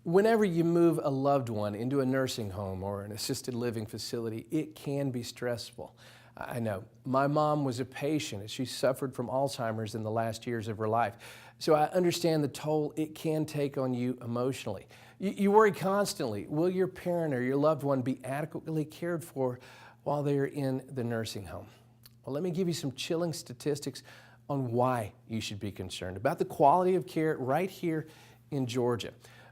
Whenever you move a loved one into a nursing home or an assisted living facility, it can be stressful. I know. My mom was a patient as she suffered from Alzheimer's in the last years of her life. So I understand the toll it can take on you emotionally. You worry constantly. Will your parent or your loved one be adequately cared for while they are in the nursing home? Well, let me give you some chilling statistics on why you should be concerned about the quality of care right here in Georgia.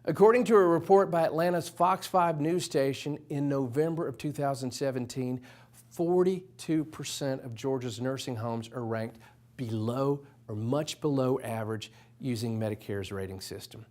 According to a report by Atlanta's Fox 5 news station in November of 2017, 42% of Georgia's nursing homes are ranked below or much below average using Medicare's rating system.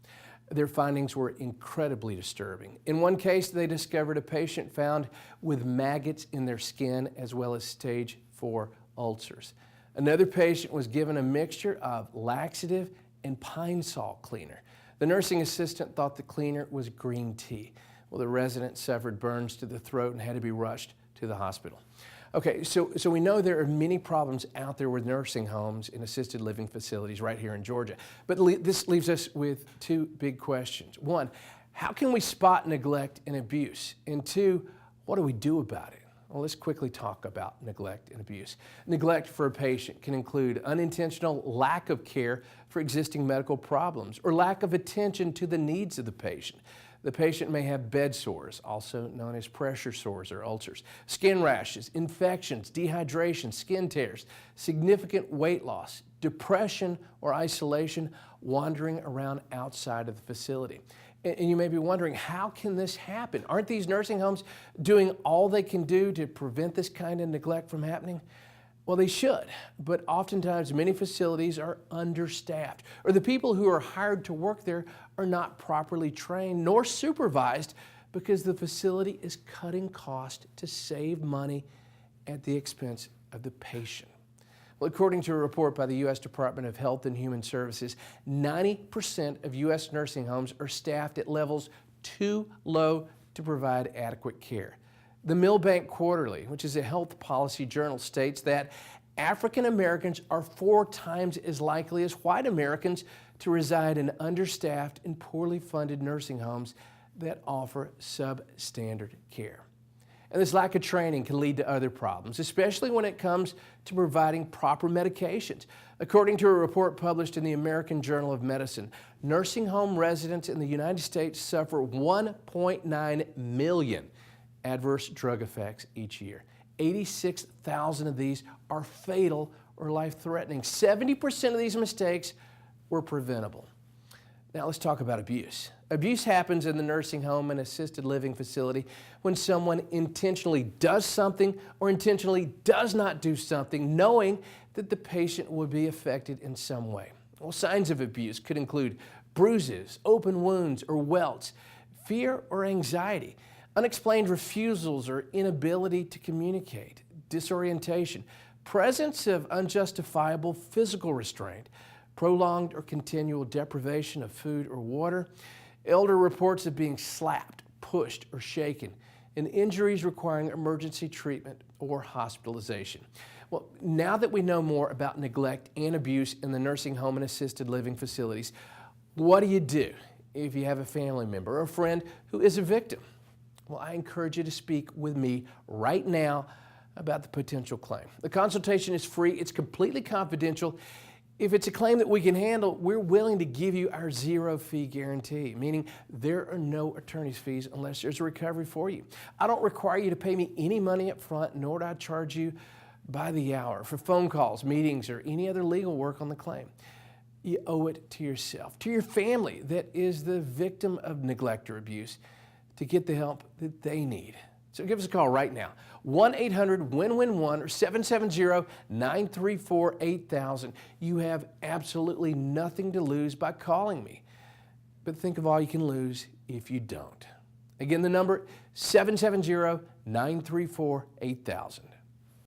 Their findings were incredibly disturbing. In one case, they discovered a patient found with maggots in their skin as well as stage 4 ulcers. Another patient was given a mixture of laxative and pine sol cleaner. The nursing assistant thought the cleaner was green tea. Well, the resident suffered burns to the throat and had to be rushed to the hospital. Okay, so we know there are many problems out there with nursing homes and assisted living facilities right here in Georgia. But this leaves us with two big questions. One, how can we spot neglect and abuse? And two, what do we do about it? Well, let's quickly talk about neglect and abuse. Neglect for a patient can include unintentional lack of care for existing medical problems or lack of attention to the needs of the patient. The patient may have bed sores, also known as pressure sores or ulcers, skin rashes, infections, dehydration, skin tears, significant weight loss, depression or isolation, wandering around outside of the facility. And you may be wondering, how can this happen? Aren't these nursing homes doing all they can do to prevent this kind of neglect from happening? Well, they should, but oftentimes many facilities are understaffed, or the people who are hired to work there are not properly trained nor supervised because the facility is cutting costs to save money at the expense of the patient. Well, according to a report by the U.S. Department of Health and Human Services, 90% of U.S. nursing homes are staffed at levels too low to provide adequate care. The Milbank Quarterly, which is a health policy journal, states that African Americans are 4 times as likely as white Americans to reside in understaffed and poorly funded nursing homes that offer substandard care. And this lack of training can lead to other problems, especially when it comes to providing proper medications. According to a report published in the American Journal of Medicine, nursing home residents in the United States suffer 1.9 million adverse drug effects each year. 86,000 of these are fatal or life-threatening. 70% of these mistakes were preventable. Now let's talk about abuse. Abuse happens in the nursing home and assisted living facility when someone intentionally does something or intentionally does not do something knowing that the patient would be affected in some way. Well, signs of abuse could include bruises, open wounds or welts, fear or anxiety, unexplained refusals or inability to communicate, disorientation, presence of unjustifiable physical restraint, prolonged or continual deprivation of food or water, elder reports of being slapped, pushed, or shaken, and injuries requiring emergency treatment or hospitalization. Well, now that we know more about neglect and abuse in the nursing home and assisted living facilities, what do you do if you have a family member or a friend who is a victim? Well, I encourage you to speak with me right now about the potential claim. The consultation is free. It's completely confidential. If it's a claim that we can handle, we're willing to give you our zero-fee guarantee, meaning there are no attorney's fees unless there's a recovery for you. I don't require you to pay me any money up front, nor do I charge you by the hour for phone calls, meetings, or any other legal work on the claim. You owe it to yourself, to your family that is the victim of neglect or abuse, to get the help that they need. So give us a call right now, 1-800-WIN-WIN-1 or 770-934-8000. You have absolutely nothing to lose by calling me. But think of all you can lose if you don't. Again, the number, 770-934-8000.